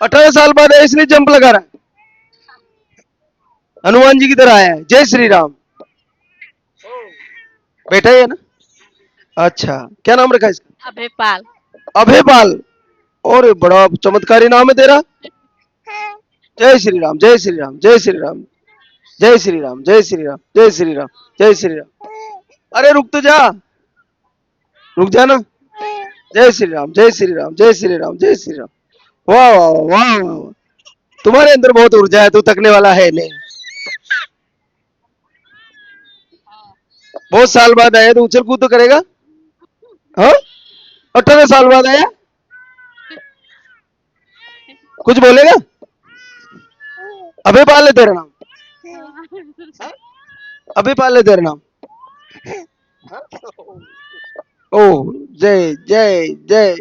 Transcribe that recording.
18 साल बाद आया इसलिए जंप लगा रहा है। हनुमान जी की तरह आया है। जय श्री राम। बेटा ही है ना? अच्छा, क्या नाम रखा है इसका? अभयपाल। अभयपाल। और बड़ा चमत्कारी नाम है तेरा। जय श्री राम, जय श्री राम, जय श्री राम, जय श्री राम, जय श्री राम, जय श्री राम, जय श्री राम। अरे रुक तो जा, रुक जा ना। जय श्री राम, जय श्री राम, जय श्री राम, जय श्री राम। वाह वाह वाह वाह वाह। तुम्हारे अंदर बहुत ऊर्जा है, तू थकने वाला है नहीं। बहुत साल बाद आया तो उछल कूद तो करेगा। हाँ, 18 साल बाद आया, कुछ बोलेगा? अबे पाल है तेरा नाम? अबे पाल है तेरा नाम? ओ, जय जय जय।